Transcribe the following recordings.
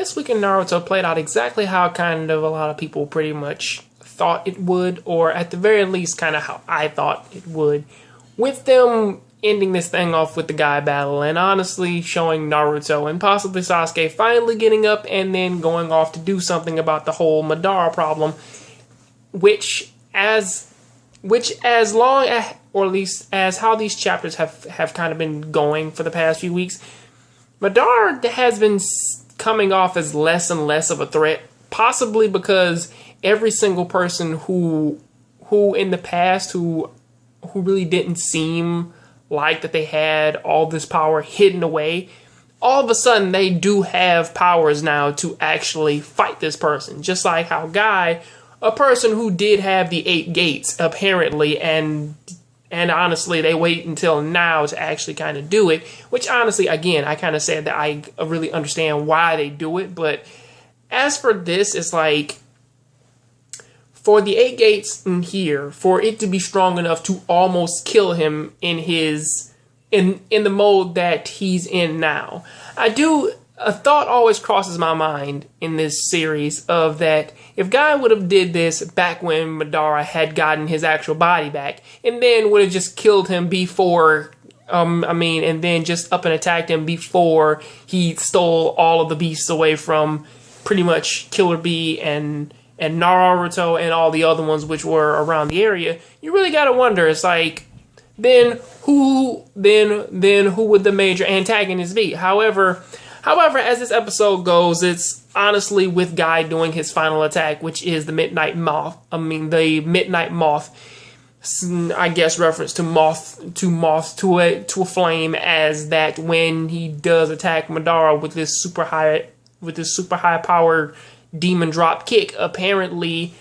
this week in Naruto played out exactly how kind of a lot of people pretty much thought it would, or at the very least kind of how I thought it would, with them ending this thing off with the guy battle and honestly showing Naruto and possibly Sasuke finally getting up and then going off to do something about the whole Madara problem, which as long as, or at least as how these chapters have kind of been going for the past few weeks, Madara has been coming off as less and less of a threat, possibly because every single person who in the past who really didn't seem like that they had all this power hidden away, all of a sudden they do have powers now to actually fight this person. Just like how Guy, a person who did have the 8 gates apparently, and honestly they wait until now to actually kind of do it, which honestly, again, I kind of said that I really understand why they do it, but as for this, it's like, for the 8 gates in here, for it to be strong enough to almost kill him in the mode that he's in now. A thought always crosses my mind in this series of that if Guy would have did this back when Madara had gotten his actual body back, and then would have just killed him before, and then just up and attacked him before he stole all of the beasts away from pretty much Killer Bee and Naruto and all the other ones which were around the area, you really gotta wonder, it's like, then who would the major antagonist be? However, as this episode goes, it's honestly with Guy doing his final attack, which is the Midnight Moth. The Midnight Moth, I guess reference to moth to a flame, as that when he does attack Madara with this super high powered demon drop kick, apparently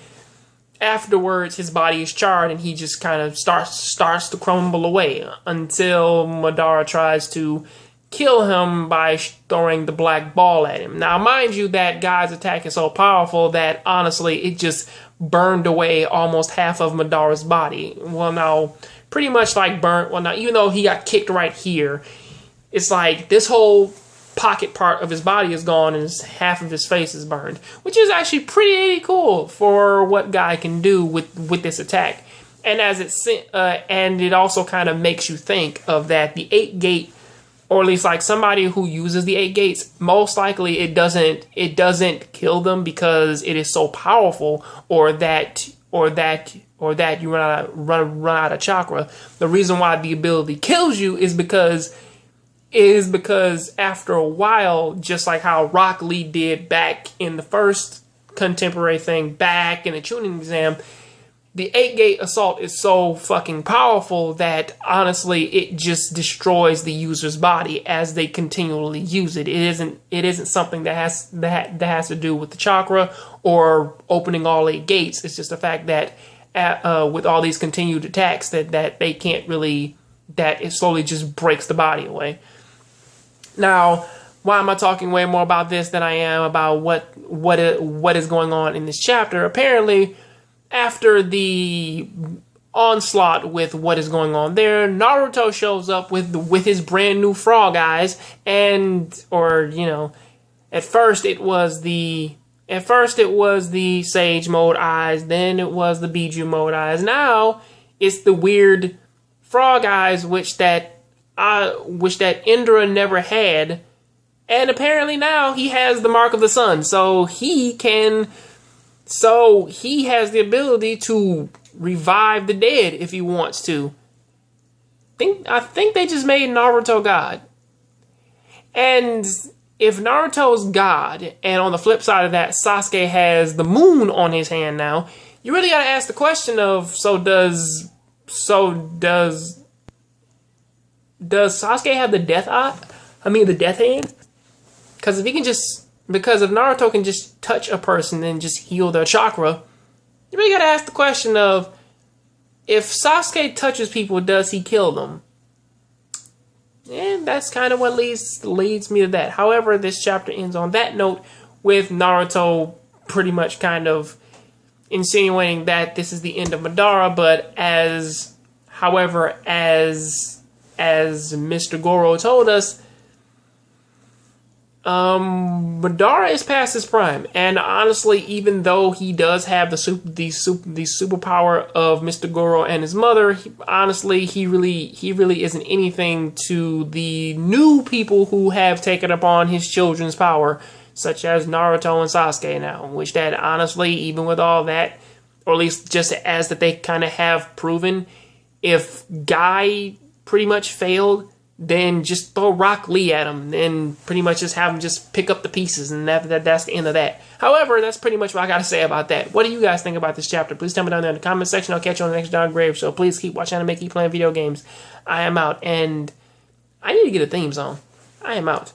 afterwards his body is charred and he just kind of starts to crumble away until Madara tries to kill him by throwing the black ball at him. Now, mind you, that Guy's attack is so powerful that honestly it just burned away almost half of Madara's body. Well, now, pretty much like even though he got kicked right here, it's like this whole pocket part of his body is gone and half of his face is burned, which is actually pretty cool for what Guy can do with this attack. And and it also kind of makes you think of that the 8 gate, or at least like somebody who uses the 8 gates, most likely it doesn't kill them because it is so powerful, or that you run out of chakra. The reason why the ability kills you is because after a while, just like how Rock Lee did back in the first contemporary thing, back in the tuning exam, the 8-gate assault is so fucking powerful that honestly it just destroys the user's body as they continually use it. It isn't something that has to do with the chakra or opening all 8 gates. It's just the fact that with all these continued attacks that they can't really, that it slowly just breaks the body away. Now, why am I talking way more about this than I am about what is going on in this chapter? Apparently, after the onslaught with what is going on there, Naruto shows up with his brand new frog eyes, at first it was the Sage mode eyes, then it was the Biju mode eyes. Now it's the weird frog eyes which that Indra never had, and apparently now he has the mark of the sun, so he has the ability to revive the dead if he wants to. I think they just made Naruto God. And if Naruto's God, and on the flip side of that, Sasuke has the moon on his hand now, you really gotta ask the question of, does Sasuke have the death eye? The death hand? Because if Naruto can just touch a person and just heal their chakra, you really gotta ask the question of, if Sasuke touches people, does he kill them? And that's kind of what leads me to that. However, this chapter ends on that note, with Naruto pretty much kind of insinuating that this is the end of Madara, but as Mr. Goro told us, Madara is past his prime, and honestly, even though he does have the superpower of Mr. Goro and his mother, he really isn't anything to the new people who have taken upon his children's power, such as Naruto and Sasuke now. Which that honestly, even with all that, or at least just as that they kind of have proven, if Guy pretty much failed, then just throw Rock Lee at him, and pretty much just have him just pick up the pieces, and that's the end of that. However, that's pretty much what I gotta say about that. What do you guys think about this chapter? Please tell me down there in the comment section. I'll catch you on the next Dog Grave. So please keep watching anime, keep playing video games. I am out, and I need to get a theme song. I am out.